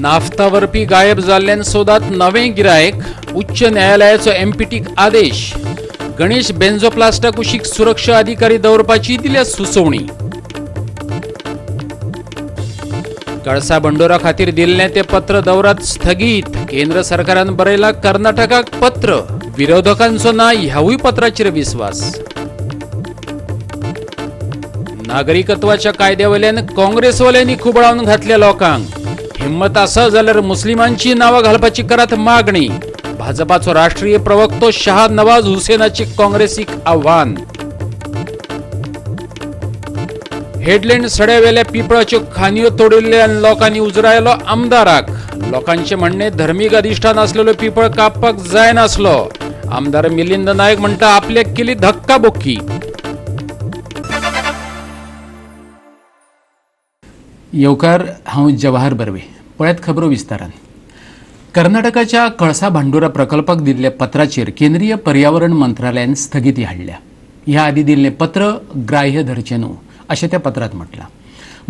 नाफ्तावरपी गायब जाल्ल्यान सोदात नवे गिरायक. उच्च न्यायालयाचो एमपीटी आदेश. गणेश बेन्झोप्लास्टा कुशीक सुरक्षा अधिकारी दवरपाची दिल्या सुचोवणी. कळसा बंडोरा खातीर दिल्लें ते पत्र दवरात स्थगीत. केंद्र सरकारान बरयला कर्नाटकाक पत्र. विरोधकांचो ना ह्यावूय पत्राचेर विस्वास. नागरिकत्वाच्या कायद्यावयल्यान काँग्रेसवाल्यांनी खुबळावन घातल्या लोकांक. हिम्मत आसा जाल्यार मुस्लिमांची नांवां घालपाची करात मागणी. भाजपाचो राष्ट्रीय प्रवक्तो शाह नवाज हुसेनाची काँग्रेसीक आव्हान. हेडलँड सड्यावेल्या पिपळाच्यो खांदयो तोडिल्ल्यान लोकांनी उजरायलो आमदाराक. लोकांचे म्हणणे धर्मीक अधिष्ठान असलेलो पिपळ कापपाक जायनासलो. आमदार मिलिंद नायक म्हणटा आपल्याक केली धक्काबुक्की. येवकार, हांव जवाहर बर्वे. पळयत खबरो विस्तारान. कर्नाटकाच्या कळसा भांडोरा प्रकल्पाक दिल्ल्या पत्राचेर केंद्रीय पर्यावरण मंत्रालयान स्थगिती हाडल्या. ह्या आदी दिल्लें पत्र ग्राह्य धरचें न्हू अशें त्या पत्रांत म्हटलां.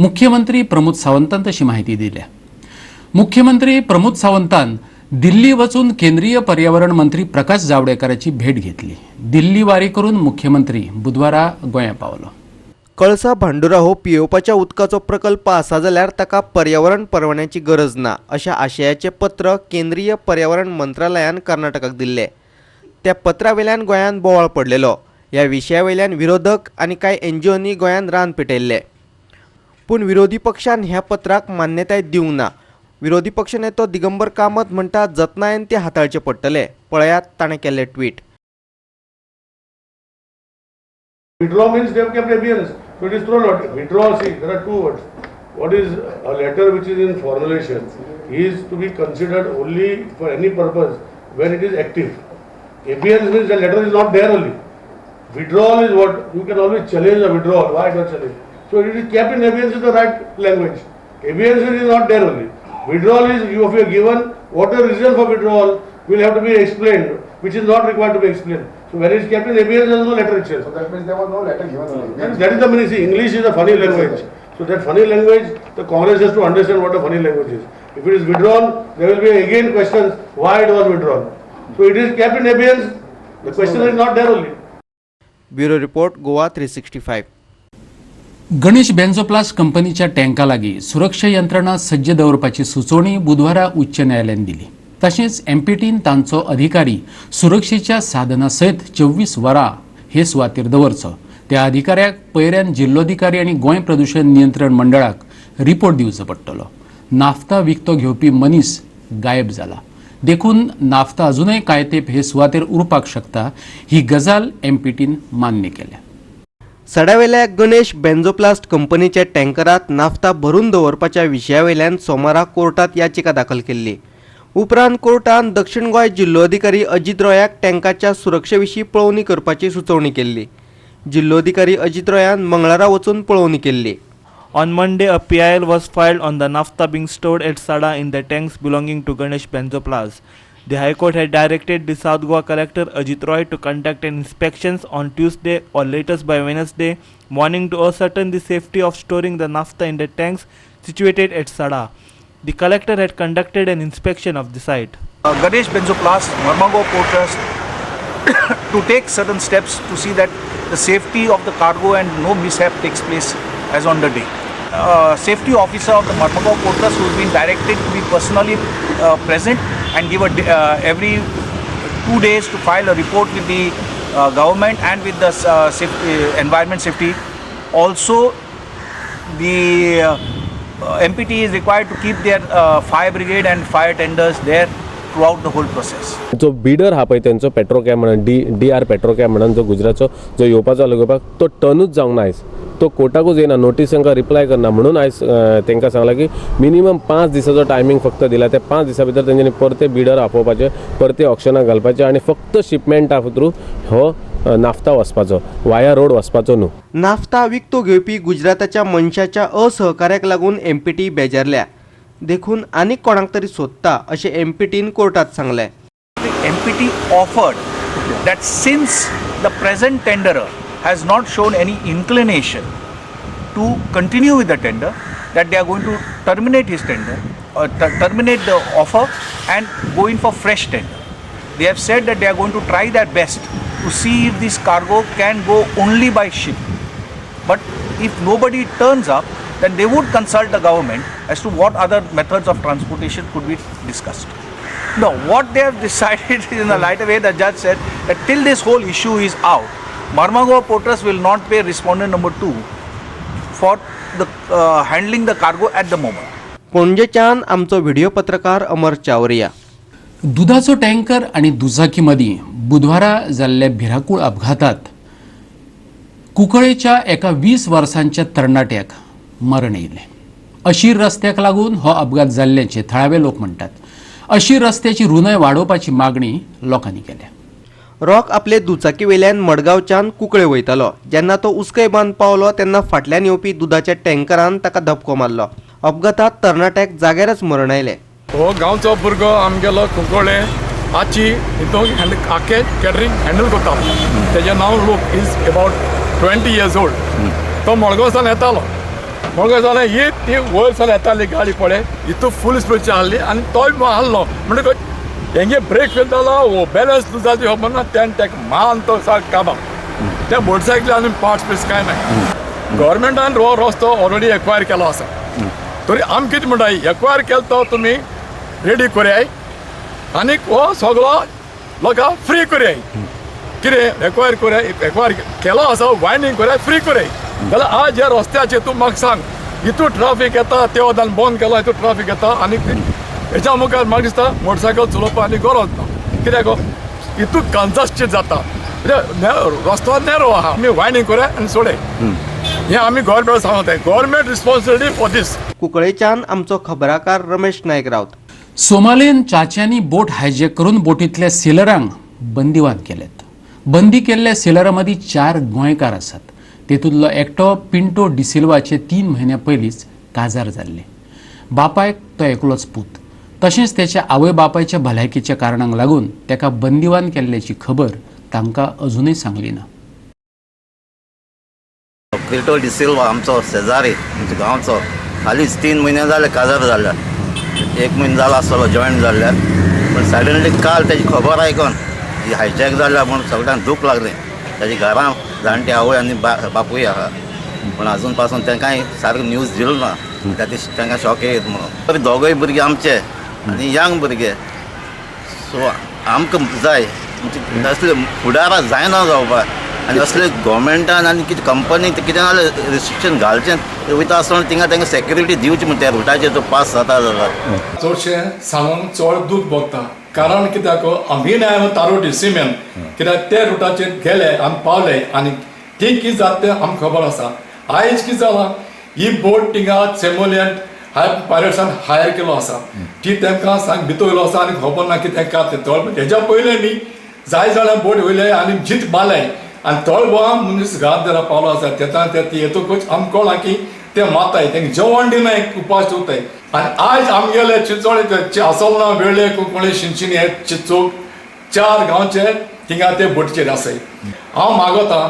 मुख्यमंत्री प्रमोद सावंतान तशी माहिती दिल्या. मुख्यमंत्री प्रमोद सावंतान दिल्ली वचून केंद्रीय पर्यावरण मंत्री प्रकाश जावडेकराची भेट घेतली. दिल्ली वारी करून मुख्यमंत्री बुधवारा गोंया पावलो. कळसा भांडोरा हो पियेवपाच्या उदकाचो प्रकल्प आसा जाल्यार ताका पर्यावरण परवान्याची गरज ना अशा आशयाचें पत्र केंद्रीय पर्यावरण मंत्रालयान कर्नाटकाक दिल्लें. त्या पत्रा वयल्यान गोंयान बोवाळ पडलेलो. ह्या विशया वयल्यान विरोधक आनी कांय एनजीओनी गोंयान रान पेटयल्लें. पूण विरोधी पक्षान ह्या पत्राक मान्यताय दिवंक ना. विरोधी पक्ष नेतो दिगंबर कामत म्हणटा जतनायेन ते हाताळचे पडटले. पळयात ताणें केल्लें tweet. Withdraw means they have kept abeyance. So it is thrown out. Withdraw, see, there are two words. What is a letter which is in formulation is to be considered only for any purpose when it is active. Abeyance means the letter is not there only. Withdrawal is what you can always challenge a withdrawal. Why not challenge? So it is kept in abeyance is the right language. Abeyance is not there only. Withdrawal is you have given what the reason for withdrawal will have to be explained, which is not required to be explained. So when it is kept in abeyance, there is no letter itself. So that means there was no letter given. That is the meaning. See, English is a funny language. So that funny language, the Congress has to understand what a funny language is. If it is withdrawn, there will be again questions why it was withdrawn. So it is kept in abeyance. The question is not there only. Bureau report Goa 365. Ganesh Benzoplast कंपनीच्या टँका लागीं सुरक्षा यंत्रणा सज्ज दवरपाची सुचोवणी बुधवारा उच्च न्यायालयान दिली. तशेंच एमपीटीन तांचो अधिकारी सुरक्षेच्या साधना सयत 24 वरां हे सुवातेर दवरचो. त्या अधिकाऱ्याक पयऱ्यान जिल्लोधिकारी आनी गोंय प्रदूषण नियंत्रण मंडळाक रिपोर्ट दिवचो पडटलो. नाफ्ता विकतो घेवपी मनीस गायब जाला. देखून नाफ्ता अजूनय कांय तेंप हे सुवातेर उरपाक शकता. ही गजाल एमपीटीन मान्य केल्या. सड्यावेल्या गणेश बेन्झोप्लास्ट कंपनीच्या टँकरात नाफ्ता भरून दवरपाच्या विशया वयल्यान सोमारा कोर्टात याचिका दाखल केल्ली. उपरांत कोर्टान दक्षिण गोंय जिल्लोधिकारी अजित रॉयाक टँकाच्या सुरक्षे विशीं पळोवणी करपाची सुचोवणी केल्ली. जिल्लोधिकारी अजित रॉयान मंगळारा वचून पळोवणी केल्ली. On Monday, a PIL was filed on the naphtha being stored at SADA in the tanks belonging to Ganesh Benzoplast. The High Court had directed the South Goa collector Ajit Roy to conduct an inspections on Tuesday or latest by Wednesday morning to ascertain the safety of storing the naphtha in the tanks situated at SADA. The collector had conducted an inspection of the site. Ganesh Benzoplast, Marmago Port Trust to take certain steps to see that the safety of the cargo and no mishap takes place as on the day. Safety officer of the Marmago Port Trust who has been directed to be personally present and give every 2 days to file a report with the government and with the environment safety. Also, the MPT is required to keep their fire brigade and fire tenders there throughout the whole process. जो bidder हा पळय त्यांचो पेट्रोकॅम म्हणून DR पेट्रोकॅम म्हणून जो गुजरातचो जो येवपाचो आलो घेवपाक तो टर्नूच जावंक ना आयज. तो कोर्टाकूच येना, नोटीस तांकां रिप्लाय करना म्हणून आयज तांकां सांगलां की मिनिमम 5 दिसाचो टायमींग फक्त दिला. त्या 5 दिसां भितर तेंच्यांनी परते बिडर आपोवपाचे, परते ऑक्शनाक घालपाचे आनी फक्त शिपमेंटा थ्रू हो नाफ्ता वचपाचो, वाया रोड वचपाचो न्हू. नाफ्ता विकतो घेवपी गुजराताच्या मनशाच्या असहकार्याक लागून एमपीटी बेजारल्या. देखून आनीक कोणाक तरी सोदता अशें एमपीटीन कोर्टात सांगलें. MPT offered that since the present tenderer has not shown any inclination to continue with the tender, that they are going to terminate his tender terminate the offer and go in for fresh tender. They have said that they are going to try their best to see if this cargo can go only by ship. But if nobody turns up, then they would consult the government as to what other methods of transportation could be discussed. No, what they have decided in a lighter way, the judge said that till this whole issue is out, Marmagao Porters will not pay respondent number 2 for the handling the cargo at the moment. पणजेच्यान आमचो video पत्रकार अमर Chawariya. दुधाचो tanker आणि दुचाकीमदी बुधवारा जाल्ल्या भिराकूळ अपघातात कुंकळेच्या एका 20 वर्सांच्या तरणाट्याक मरण येयलें. अशीर रस्त्याक लागून हो अपघात जाल्ल्याचे थळावे लोक म्हणटात. अशीर रस्त्याची रुंदाय वाडोवपाची मागणी लोकांनी केल्या. रॉक आपले दुचाकी वयल्यान मडगांवच्यान कुंकळे वयतालो. जेन्ना तो उस्कैबान पावलो तेन्ना फाटल्यान येवपी दुधाच्या टँकरान ताका धपको मारलो. अपघातात तरणाट्याक जाग्यारच मरण आयलें. हो गांवचो भुरगो आमगेलो कुंकळे आची हितून आख्खे कॅटरिंग हँडल करता. तेजें नांव look is about 20 years old. तो मडगांवसान येतालो. मडगांवसान ही ती वयरसान येताली गाडी पळय हितून फूल स्पीडची आहली आनी तोय आहलो म्हणटकच हेंगे ब्रेक फेल जालो वो बॅलन्स दुजाची खबर ना त्यान ताका मान तो सारको काबार. त्या मोटरसायकली आनी पार्ट्स पीस कांय ना. गव्हर्मेंटान हो रस्तो ऑलरेडी एक्वायर केलो आसा. तरी आमी कितें म्हणटाय एक्वायर केलो तो तुमी रेडी कराय आनी हो सगळो लोकांक फ्री कराय. कितें एक्वायर कराय एक्वायर केलो आसा वायंडींग कराय फ्री कराय जाल्यार आज ह्या रस्त्याचेर तूं म्हाका सांग हितून ट्राफीक येता ते वदान बंद केलो हितून ट्राफीक येता आनी हेच्या मुखार म्हाका दिसता मोटरसायकल चलोवपा आनी गरज ना. कित्याक हितून कंजस्टेड जाता. रस्तो नॅरो आहा आमी वायंडींग कराय आनी सोडय. हें आमी गव्हर्मेंट सांगताय. गव्हर्मेंट रिस्पॉन्सिबिलिटी फॉर दीस. कुंकळेच्यान आमचो खबराकार रमेश नायक रावत. सोमालेन चाच्यांनी बोट हायजॅक करून बोटींतल्या सेलरांक बंदिवान केल्यात. बंदी केल्ल्या सेलरांमदी 4 गोंयकार आसात. तेतूंतलो एकटो पिंटो डिसिल्वाचे 3 म्हयन्या पयलींच काजार जाल्ले. बापायक तो एकलोच पूत. तशेंच त्याच्या आवय बापायच्या भलायकेच्या कारणांक लागून ताका बंदिवान केल्ल्याची खबर तांकां अजूनय सांगली ना. पिंटो डिसिल्वा आमचो शेजारी आमच्या गांवचो हालींच 3 म्हयने जाले काजार जाल्ल्या. 1 म्हयनो जालो आसतलो जॉयन जाल्ल्यार पण सडनली काल ताची खबर आयकून ही हायजॅक जाल्ल्या म्हणून सगळ्यांक दूख लागलें. ताची घरां जाणटी आवय आनी बापूय आहा पण अजून पासून तांकांय सारको न्यूज दिलो ना. तांकां शॉक येत म्हणून. तरी दोगूय भुरगे आमचे आनी यंग भुरगे सो आमकां जाय असले फुडाराक जायना जावपाक आनी असले गोवमेंटान आनी कितें कंपनीक कितें जाल्यार रिस्ट्रिक्शन घालचें वयता आसतना थिंगा तांकां सेक्युरिटी दिवची म्हण त्या रुटाचेर तो पास जाता जाल्यार. चडशें सांगूंक चड दूख भोगता कारण कित्याक आमी नाय तारोटी सिमेंट कित्याक ते रुटाचेर गेले आनी पावले आनी थंय कितें जाता तें आमकां खबर आसा. आयज कितें जालां ही बोट थिंगा सेमोलियंट पायरट्सान हायर केलो आसा. ती तांकां सांग भितर येयलो आसा आनी खबर ना कितें का तें. हेज्या पयलें न्ही जाय जाल्यार बोट वयले आनी जीत मारले आनी तळ बोवां मनीस घात जरा पावलो आसा. तेता ते येतकूच आमकां कळ्ळां की ते मारताय तांकां जेवण दिनाय उपास दवरताय. आनी आयज आमगेले चिंचोळे आसोलना वेळ्ळे कुंकळे शिंचिनी हे चौक 4 गांवचे थिंगा ते बोटीचेर आसाय. हांव मागोतां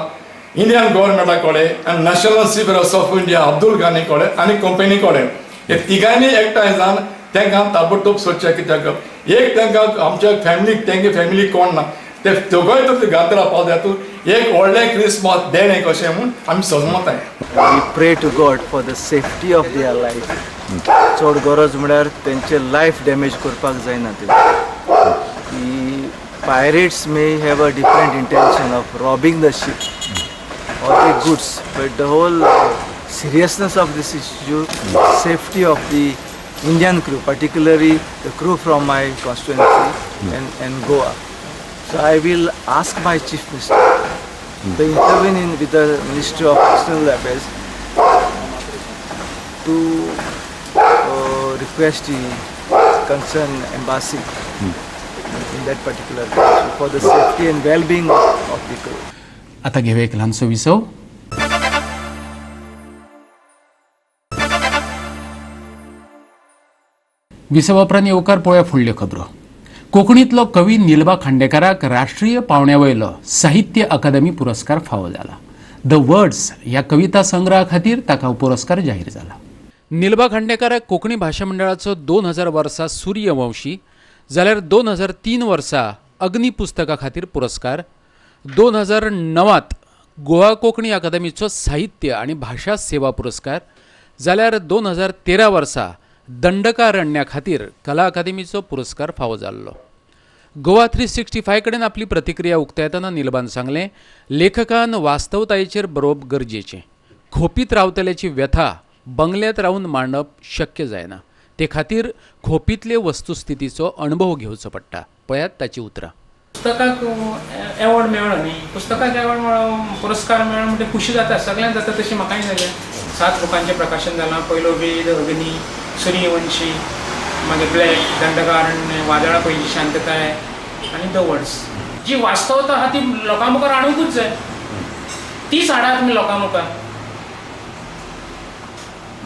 इंडियन गव्हर्मेंटा कडेन आनी नॅशनल सिफरस ऑफ इंडिया अब्दुल गानी कडेन आनी कंपनी कडेन हे तिगांयनी एकठांय जावन तांकां ताबडतोब सोदचें. कित्याक एक तांकां आमच्या फॅमिलीक तेंगे फॅमिली कोण ना ते दोगोय तर घातला पावता हातूंत एक व्हडलें क्रिसमस देणे कशें म्हूण आमी समजताय. We pray to God for the safety of their life. चड गरज म्हळ्यार तेंचे लायफ डॅमेज करपाक जायना. Pirates may have a different intention of robbing the ship or the goods, but the whole seriousness of this issue, safety of the Indian crew, particularly the crew from my constituency and Goa. So I will ask my Chief Minister to intervene with the Ministry of External Affairs to request the concerned embassy in that particular country for the safety and well-being of the crew. आता घेऊया एक ल्हानसो विसव. विसव उपरांत येवकार पळोवया फुडल्यो खबरो. कोंकणीतलो कवी निलबा खांडेकराक राष्ट्रीय पावण्यावयलो साहित्य अकादमी पुरस्कार फावो जाला. द वर्ड्स ह्या कविता संग्रहा खातीर ताका पुरस्कार जाहीर जाला. निलबा खांडेकाराक कोंकणी भाशा मंडळाचो 2000 वर्सा सूर्यवंशी जाल्यार 2003 वर्सा अग्नी पुस्तका खातीर पुरस्कार, 2009 गोवा कोंकणी अकादमीचो साहित्य आनी भाशा सेवा पुरस्कार, जाल्यार 2013 वर्सा दंडकारण्या खातीर कला अकादमीचो पुरस्कार फावो जाल्लो. गोवा 365 कडेन आपली प्रतिक्रिया उक्तायतना निलबान सांगलें, लेखकान वास्तवतायेचेर बरोवप गरजेचें. खोपीत रावतल्याची व्यथा बंगल्यांत रावन मांडप शक्य जायना. ते खातीर खोपीतले वस्तुस्थितीचो अणभव घेवचो पडटा. पळयात ताची उतरां. पुस्तकाक एवॉर्ड मेळ्ळो न्ही, पुस्तकाक एवॉर्ड मेळ्ळो, पुरस्कार मेळ्ळो म्हणजे खुशी जाता, सगळ्यांक जाता तशी म्हाकाय जालें. 7 बुकांचें प्रकाशन जालां. पयलो वेद, अग्नी, सूर्यवंशी, मागीर ब्लॅक, दंडकारण्य, वादळा पयलीं शांतताय आनी द वर्ड्स. जी वास्तवता आहा ती लोकां मुखार हाडूंकूच जाय. तीच हाडात तुमी लोकां मुखार.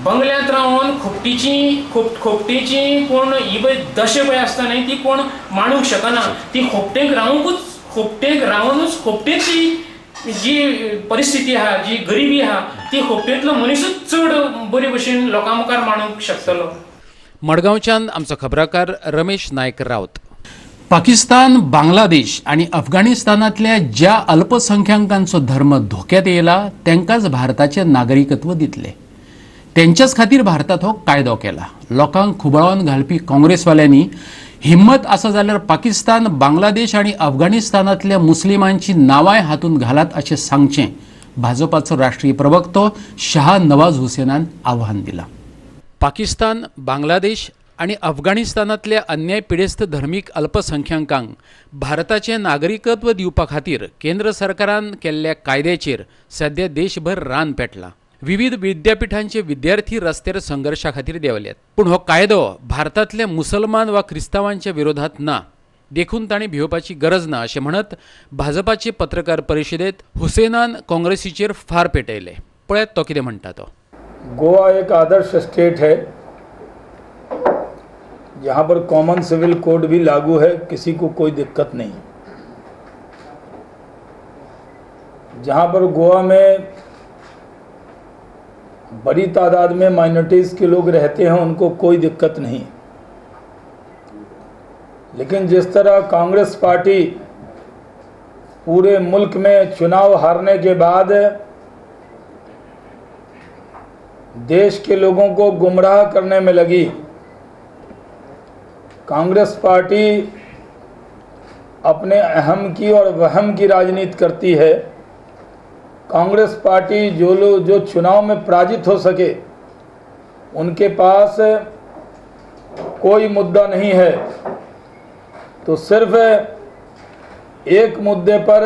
बंगल्यांत रावन खोपटेची कोण ही पळय दशे पळय आसता न्ही, ती कोण मांडूंक शकना. ती खोपटेक रावनूच खोपटेची जी परिस्थिती आहा, जी गरिबी आहा, ती खोपटेंतलो मनीसूच चड बरे भशेन लोकां मुखार मांडूंक शकतलो. मडगांवच्यान आमचो खबराकार रमेश नायक रावत. पाकिस्तान, बांगलादेश आणि अफगाणिस्तानातल्या ज्या अल्पसंख्याकांचो धर्म धोक्यात येयला तांकांच भारताचें नागरिकत्व दितले. त्यांच्याच खातीर भारतात हो कायदो केला. लोकांक खुबळावन घालपी काँग्रेसवाल्यांनी हिम्मत आसा जाल्यार पाकिस्तान, बांगलादेश आणि अफगाणिस्तानातल्या मुस्लिमांची नांवांय हातूंत घालात अशें सांगचें भाजपाचो राष्ट्रीय प्रवक्तो शाह नवाज हुसेनान आव्हान दिलां. पाकिस्तान, बांगलादेश आणि अफगाणिस्तानातल्या अन्याय पिडेस्त धर्मीक अल्पसंख्याकांक भारताचें नागरिकत्व दिवपा खातीर केंद्र सरकारान केल्ल्या कायद्याचेर सध्या देशभर रान पेटलां. विविध विद्यापीठांचे विद्यार्थी रस्त्यार संघर्शा खातीर देंवल्यात. पूण हो कायदो भारतांतल्या मुसलमान वा क्रिस्तावांच्या विरोधात ना, देखून तांणी भिवपाची गरज ना अशें म्हणत भाजपाचे पत्रकार परिशदेंत हुसेनान काँग्रेसीचेर फार पेटयले. पळयात तो कितें म्हणटा तो. गोवा एक आदर्श स्टेट है जहाँ पर कॉमन सिविल कोड भी लागू है, किसी को कोई दिक्कत नहीं. जहाँ पर गोवा में बड़ी तादाद में माइनॉरिटीज़ के लोग रहते हैं, उनको कोई दिक्कत नहीं. लेकिन जिस तरह कांग्रेस पार्टी पूरे मुल्क में चुनाव हारने के बाद देश के लोगों को गुमराह करने में लगी, कांग्रेस पार्टी अपने अहम की और वहम की राजनीति करती है. कांग्रेस पार्टी जो चुनाव में पराजित हो सके उनके पास कोई मुद्दा नहीं है, तो सिर्फ एक मुद्दे पर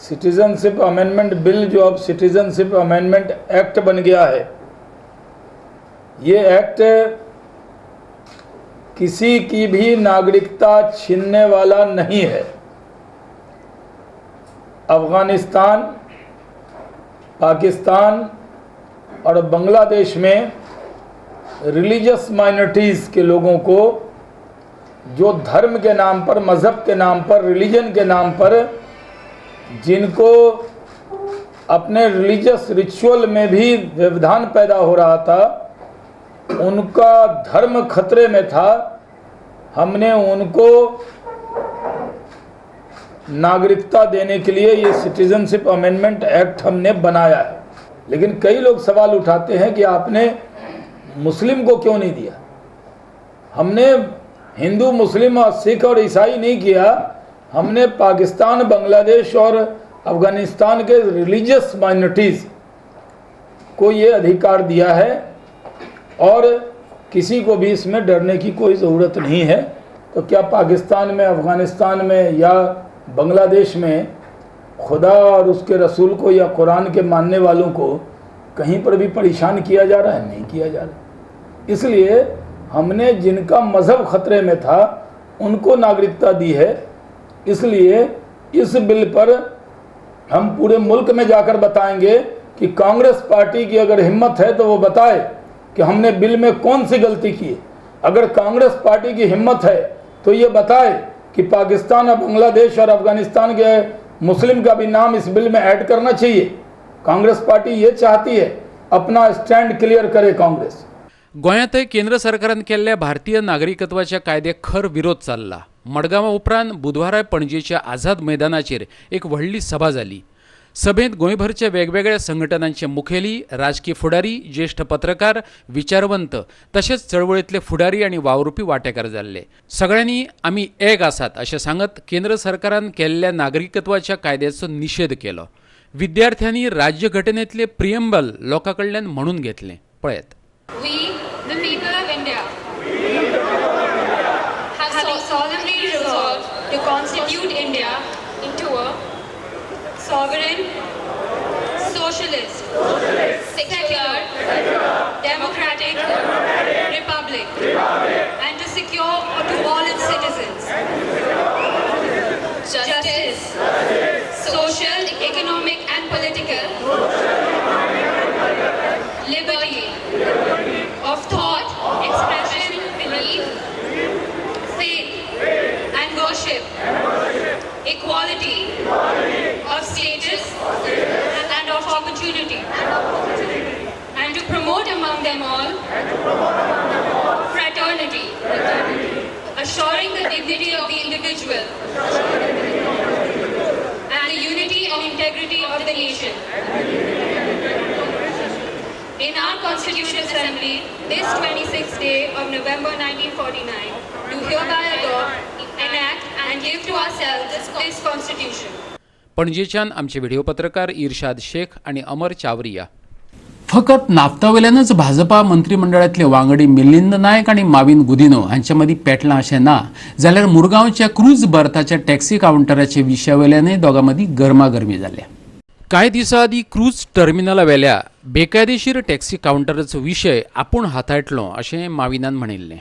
सिटीजनशिप अमेंडमेंट बिल, जो अब सिटीजनशिप अमेंडमेंट एक्ट बन गया है, ये एक्ट किसी की भी नागरिकता छीनने वाला नहीं है. अफगानिस्तान, पाकिस्तान और बांग्लादेश में रिलीजियस माइनॉरिटीज़ के लोगों को जो धर्म के नाम पर, मज़हब के नाम पर, रिलीजन के नाम पर, जिनको अपने रिलीजियस रिचुअल में भी व्यवधान पैदा हो रहा था, उनका धर्म खतरे में था. हमने उनको नागरिकता देने के लिए ये सिटीजनशिप अमेंडमेंट एक्ट हमने बनाया है. लेकिन कई लोग सवाल उठाते हैं कि आपने मुस्लिम को क्यों नहीं दिया. हमने हिंदू, मुस्लिम और सिख और ईसाई नहीं किया, हमने पाकिस्तान, बांग्लादेश और अफगानिस्तान के रिलीजियस माइनॉरिटीज़ को ये अधिकार दिया है और किसी को भी इसमें डरने की कोई ज़रूरत नहीं है. तो क्या पाकिस्तान में, अफगानिस्तान में या बांग्लादेश में खुदा और उसके रसूल को या कुरान के मानने वालों को कहीं पर भी परेशान किया जा रहा है? नहीं किया जा रहा. इसलिए हमने जिनका मज़हब खतरे में था उनको नागरिकता दी है. इसलिए इस बिल पर हम पूरे मुल्क में जाकर बताएंगे कि कांग्रेस पार्टी की अगर हिम्मत है तो वो बताए कि हमने बिल में कौन सी गलती की है. अगर कांग्रेस पार्टी की हिम्मत है तो ये बताए कि पाकिस्तान और बांग्लादेश और अफगानिस्तान के मुस्लिम का भी नाम इस बिल में ऐड करना चाहिए. कांग्रेस पार्टी ये चाहती है अपना स्टैंड क्लियर करे काँग्रेस. गोंयांतय केंद्र सरकारान केल्ल्या भारतीय नागरिकत्वाच्या कायद्याक खर विरोध चालला. मडगांवां उपरांत बुधवारा पणजेच्या आझाद मैदानाचेर एक व्हडली सभा जाली. सभेत गोंयभरच्या वेगवेगळ्या संघटनांचे मुखेली, राजकीय फुडारी, ज्येष्ठ पत्रकार, विचारवंत तशेंच चळवळींतले फुडारी आनी वावुरपी वांटेकार जाल्ले. सगळ्यांनी आमी एक आसात अशें सांगत केंद्र सरकारान केल्ल्या नागरिकत्वाच्या कायद्याचो निशेध केलो. विद्यार्थ्यांनी राज्यघटनेंतले प्रिएम्बल लोकां कडल्यान म्हणून घेतले. पळयात. We, the people of India, have solemnly resolved to constitute India into a sovereign, socialist, secular, democratic republic, and to secure to all its citizens justice, social, economic, and political liberty of thought, expression, belief, faith, and worship, equality of status and of opportunity, and to promote among them all fraternity, assuring the dignity of the individual and the unity and integrity of the nation. In our Constituent Assembly, this 26th day of November 1949, do hereby adopt, enact and give to ourselves this Constitution. पणजेच्यान आमचे video पत्रकार इर्शाद शेख आणि अमर चावरिया. फकत नाफ्तावेल्यानच भाजपा मंत्रिमंडळातले वांगडी मिलिंद नायक आणि माविन गुदिनो हांच्या मदीं पेटलां अशें ना, जाल्यार मुरगांवच्या क्रूज बर्थाच्या टॅक्सी कावंटराचे विशयावेल्यानय दोगां मदीं गरमागरमी जाल्या. कांय दिसां आदीं क्रूज टर्मिनला वेल्या बेकायदेशीर टॅक्सी कावंटराचो विशय आपूण हाताळटलो अशें माविनान म्हणिल्लें.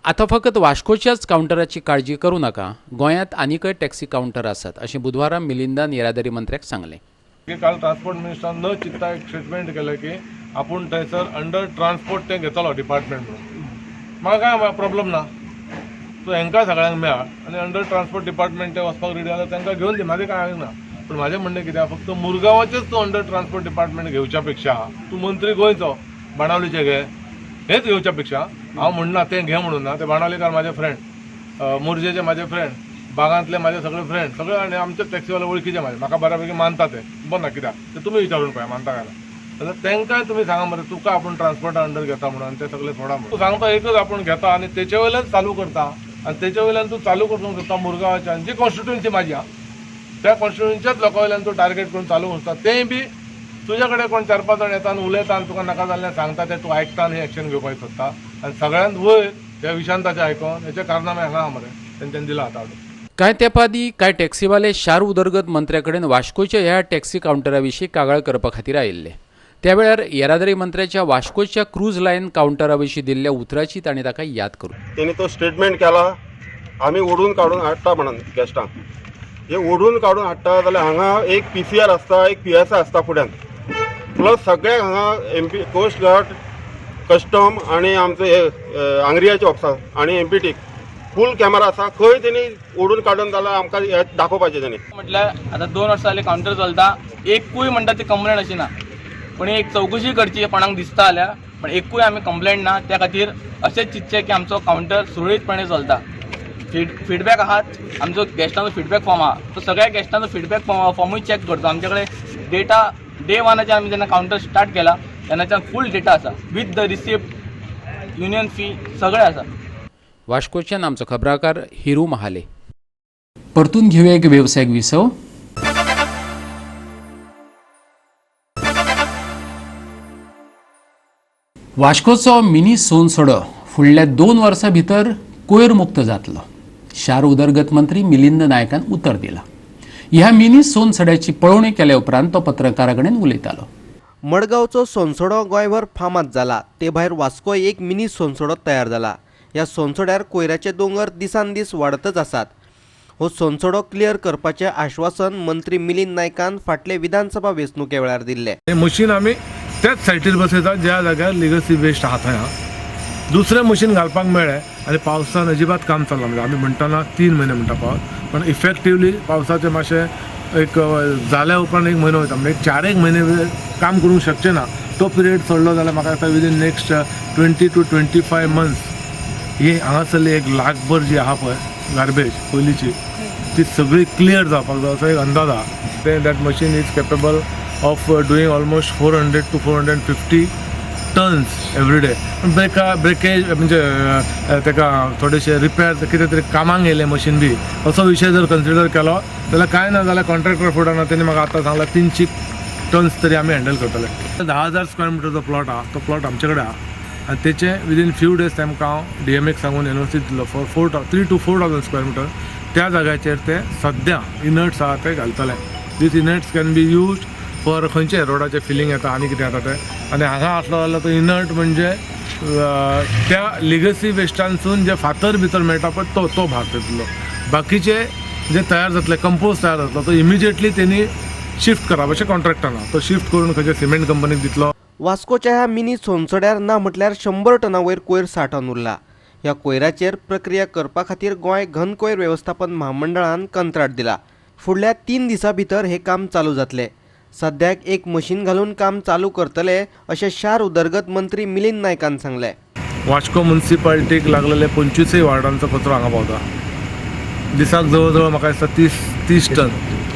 आतां फकत वास्कोच्याच कावंटराची काळजी करूं नाका, गोंयांत आनीकय टॅक्सी कावंटर आसात अशें बुधवारा मिलिंदान येरादारी मंत्र्याक सांगलें. काल ट्रान्सपोर्ट मिनिस्टरान न चिंतता एक स्टेटमेंट केलें की आपूण थंयसर अंडर ट्रान्सपोर्ट ते घेतलो डिपार्टमेंट म्हणून. म्हाका काय प्रॉब्लम ना, सो हांकां सगळ्यांक मेळ आनी अंडर ट्रान्सपोर्ट डिपार्टमेंट ते वचपाक रेडी जाल्यार तांकां घेवन दी, म्हाजें काय ना. पण म्हाजें म्हणणें कितें फक्त मुरगांवाचेच तूं अंडर ट्रान्सपोर्ट डिपार्टमेंट घेवच्या पेक्षा तूं मंत्री गोंयचो बाणावलीचे घे, हेच घेवच्या पेक्षा हांव म्हणना तें घे म्हणून ना. ते बाणावलीकार म्हाजे फ्रेंड, मोरजेचे म्हाजे फ्रेंड, बागांतले म्हाजे सगळे फ्रेंड, सगळे आनी आमचे टॅक्सीवाले वळखीचे म्हाजे, म्हाका बऱ्यापैकी मानता ते. बरं ना कित्याक ते तुमी विचारून पळया मानता काय ना. जाल्यार तांकांय तुमी सांगा मरे तुका आपूण ट्रान्सपोर्टा अंडर घेता म्हणून आनी ते सगळे सोडा म्हणून. तूं सांगता एकच आपूण घेता आनी तेचे वयल्यान चालू करता आनी तेचे वयल्यान तूं चालू करूंक सोदता मुरगांवाच्यान जी कॉन्स्टिट्युएन्सी म्हाजी आहा त्या कॉन्स्टिट्युएन्सीच्याच लोकां वयल्यान तूं टार्गेट करून चालू करता. तेंय बी तुज्या कडेन कोण 4-5 जाण येता आनी उलयता आनी तुका नाका जाल्लें सांगता तें तूं आयकता आनी एक्शन घेवपाक सोदता. आनी सगळ्यांत वयर ह्या विशांताचें आयकोन हेचे कारनामे हांगा मरे तेंच्यांनी दिला हाताळ. कांय तेंपा आदीं कांय टॅक्सीवाले शार उदरगत मंत्र्या कडेन वास्कोच्या ह्या टॅक्सी कावंटरा विशीं कागाळ करपा खातीर आयिल्ले. त्या वेळार येरादारी मंत्र्याच्या वास्कोच्या क्रूज लायन कावंटरा विशीं दिल्ल्या उतराची तांणी ताका याद करून. तेणी तो स्टेटमेंट केला आमी ओडून काडून हाडटा म्हणून गेस्टांक. हे ओडून काडून हाडटा जाल्यार हांगा एक PCR आसता, एक PSI आसता फुड्यान, प्लस सगळ्यांक हांगा MP कोस्ट गार्ड, कस्टम आनी आमचे हे आंग्रियाचे ऑफिसर आनी MPT फूल कॅमेरा आसा. खंय तेणी ओडून काडून जाल्यार आमकां हे दाखोवपाचें तेणी. म्हटल्यार आतां 2 वर्सां जालीं कावंटर चलता, एकूय म्हणटा ती कंप्लेंट अशी ना. पण एक चौकशी करची कोणाक दिसता जाल्यार, पण एकूय आमी कंप्लेंट ना. त्या खातीर अशेंच चिंतचें की आमचो कावंटर सुरळीतपणे चलता. फीडबॅक आहात, आमचो गेस्टांचो फीडबॅक फॉर्म आहा, तो सगळ्या गेस्टांचो फीडबॅक फॉर्मूय चॅक करता. आमचे कडेन डेटा डे 1 आमी जेन्ना कावंटर स्टार्ट केला तेन्नाच्यान फूल डेटा आसा with the receipt, union fee सगळें आसा. वास्कोच्यान आमचो खबराकार हिरू महाले. परतून घेवया एक वेवसायीक विसव. वास्कोचो मिनी सोनसडो फुडल्या 2 वर्सां भितर कोयर मुक्त जातलो. शार उदरगत मंत्री मिलिंद नायकान उतर दिला. ह्या मिनी सोनसड्याची पळोवणी केल्या उपरांत तो पत्रकारा कडेन उलयतालो. मडगांवचो सोनसडो गोंयभर फामाद जाला. ते भायर वास्को एक मिनी सोनसडो तयार जाला. ह्या सोनसड्यार कोयराचे दोंगर दिसान दीस वाडतच आसात. हो सोनसडो क्लियर करपाचें आश्वासन मंत्री मिलिंद नायकान फाटले विधानसभा वेंचणुके वेळार दिल्ले. हे मशीन आमी त्याच सायटीर बसयतात ज्या जाग्यार लिगसी वेस्ट आहा थंय. दुसरें मशीन घालपाक मेळ्ळें आनी पावसान अजिबात काम चल्ला. म्हणजे आमी म्हणटना 3 म्हयने म्हणटा पावस, पण इफेक्टिवली पावसाचें मातशें एक जाल्या उपरांत 1 म्हयनो वयता. म्हणजे 4 म्हयने काम करूंक शकचे ना. तो पिरियड सोडलो जाल्यार म्हाका दिसता विदीन नेक्स्ट 20 to 25 months ही हांगासरली 1 लाखभर जी आहा पळय गार्बेज पयलींची ती सगळी क्लियर जावपाक जाय असो एक अंदाज आहा. That machine is capable of doing almost 400 to 450 tons every day. Breakage म्हणजे ताका थोडेशे रिपेर कितें तरी कामाक येयलें मशीन बी असो विशय जर कन्सिडर केलो जाल्यार कांय ना जाल्यार कॉन्ट्रॅक्टर फुडार तेणी म्हाका आतां सांगला 300 टन्स तरी आमी हँडल करतले. 10,000 स्क्वेअर मिटरचो प्लॉट आहा तो प्लॉट आमचे कडेन आहा आनी तेचे विदीन फ्यू डेज तेमकां हांव DMAक सांगून युनिवर्सिटी दिलो फॉर 3 to 4,000 स्क्वेअर मिटर. त्या जाग्याचेर ते सद्या इनर्ट्स आहा ते घालतले. दीस इनर्ट्स कॅन बी यूज्ड फॉर खंयचे रोडाचे फिलींग येता आनी कितें येता ते. आनी हांगा आसलो जाल्यार तो इनर्ट म्हणजे त्या लिगसी वेस्टांसून जे फातर भितर मेळटा पळय तो भाग तितलो. बाकीचे जे तयार जातले कंपोज तयार जातलो तो इमिजिएटली तेणी शिफ्ट करप अशें कॉन्ट्रॅक्टाना तो शिफ्ट करून खंयच्या सिमेंट कंपनीक दितलो. वास्कोच्या ह्या मिनी सोनसड्यार ना म्हटल्यार 100 टना वयर कोयर साठोवन उरला. ह्या कोयराचेर प्रक्रिया करपा खातीर गोंय घन कोयर वेवस्थापन महामंडळान कंत्राट दिला. फुडल्या 3 दिसां भितर हे काम चालू जातले. सद्याक एक मशीन घालून काम चालू करतले अशें शार उदरगत मंत्री मिलिंद नायकान सांगलें. वास्को मुन्सिपालिटीक लागलेले 25 वार्डांचो कचरो हांगा पावता. दिसाक जवळ जवळ म्हाका दिसता 30 टन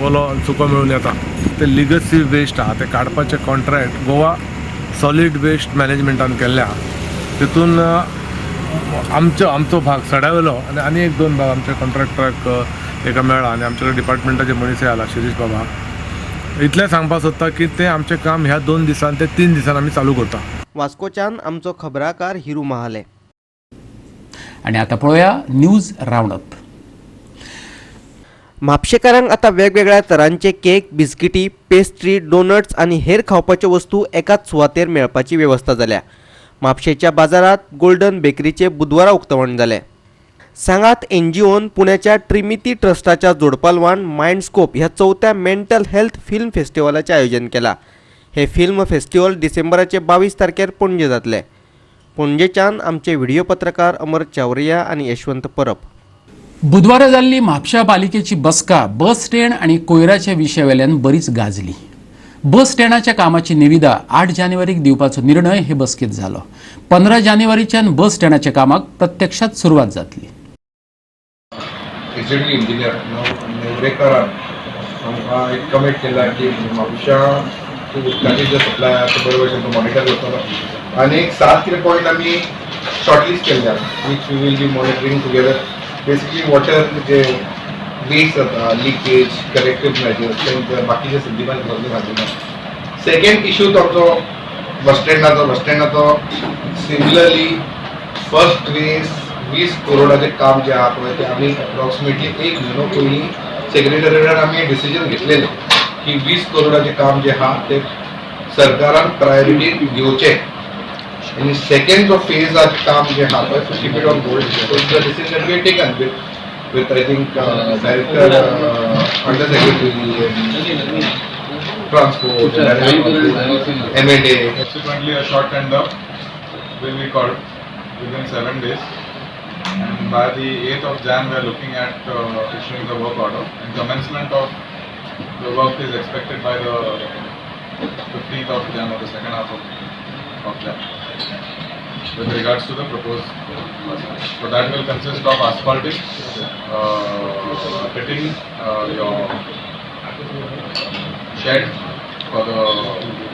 ओलो सुको मेळून येता. ते लिगसी वेस्ट आहा ते काडपाचे कॉन्ट्रॅक्ट गोवा सॉलीड वेस्ट मॅनेजमेंटान केल्ले आहा. तितून आमचो भाग सड्यावेलो आनी एक 2 भाग आमच्या कॉन्ट्रॅक्टराक एका मेळ्ळा आनी आमचे कडेन डिपार्टमेंटाचे मनीस आला शिरीश बाबा. इतलें सांगपाक सोदता की ते आमचें काम ह्या 2 दिसान ते 3 दिसान आमी चालू करता. वास्कोच्यान आमचो खबराकार हिरू महाले. आणि आता पळोवया न्यूज राऊंड अप. म्हापशेकारांक आतां वेगवेगळ्या तरांचे केक, बिस्किटी, पेस्ट्री, डोनट्स आनी हेर खावपाच्यो वस्तू एकाच सुवातेर मेळपाची वेवस्था जाल्या. म्हापशेच्या बाजारात गोल्डन बेकरीचे बुधवारा उक्तावण जालें. सांगात NGOन पुण्याच्या ट्रिमिती ट्रस्टाच्या जोडपालवान माइंडस्कोप ह्या 4थ्या मेंटल हेल्थ फिल्म फेस्टिवलाचे आयोजन केला. हे फिल्म फेस्टिवल डिसेंबराचे 22 तारखेर पणजे जातले. पणजेच्यान आमचे व्हिडिओ पत्रकार अमर चावरिया आनी यशवंत परब. बुधवारा जाल्ली म्हापशा पालिकेची बसका बस स्टँड आणि कोयराच्या विशयावेल्यान बरीच गाजली. बस स्टँडाच्या कामाची निविदा 8 जानेवारीक दिवपाचो निर्णय हे बसकेत जालो. 15 जानेवारीच्यान बस स्टँडाच्या कामाक प्रत्यक्षात सुरवात जातली. एक्झिक्युटिव्ह इंजिनियर नेवरेकरान आमकां एक कमीट केला की म्हापशा उदकाची जे सप्लाय आसा तो बरे भशेन तो मॉनिटर करतलो आनी एक 7 कितें पॉयंट आमी शॉर्टलिस्ट केल्ले आसा which we will be monitoring together. Basically water जे वेस्ट जाता लिकेज करेक्टीव मेजर्स तेंचे बाकीचे सद्दिमान सगळें घातिना. सेकंड इश्यू तो आमचो बस स्टँडाचो सिमिलरली फर्स्ट वेज 20 करोडाचें काम जे आहा पळय ते आमी अप्रॉक्सिमेटली 1 म्हयनो पयलीं सेक्रेटरीएटान आमी डिसिजन घेतलेलें की 20 करोडाचें काम जे आहा ते सरकारान प्रायोरिटी दिवचें. आनी सेकंड जो फेजाचें काम जे आहा पळय to keep it on hold so the decision we taken with I think director under secretary transport M&A. Subsequently a short tender will be called within 7 days and by the 8th of Jan we are looking at issuing the work order and commencement of the work is expected by the 15th of Jan or the second half of Jan with regards to the proposed process. So that will consist of asphalting, fitting your shed for the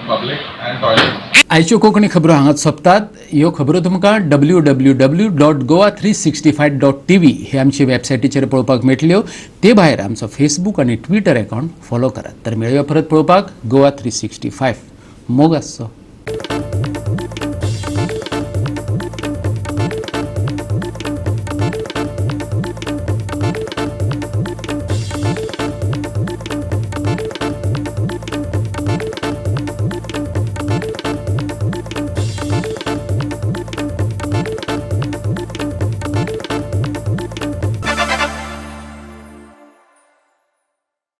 public and toilets. आयच्यो कोंकणी खबरो हांगाच सोंपतात. ह्यो खबरो तुमकां www.goa365.tv हे आमचे वेबसायटीचेर पळोवपाक मेळटल्यो. ते भायर आमचो फेसबूक आनी ट्विटर अकावंट फॉलो करात. तर मेळया परत पळोवपाक गोवा 365. मोग आसचो.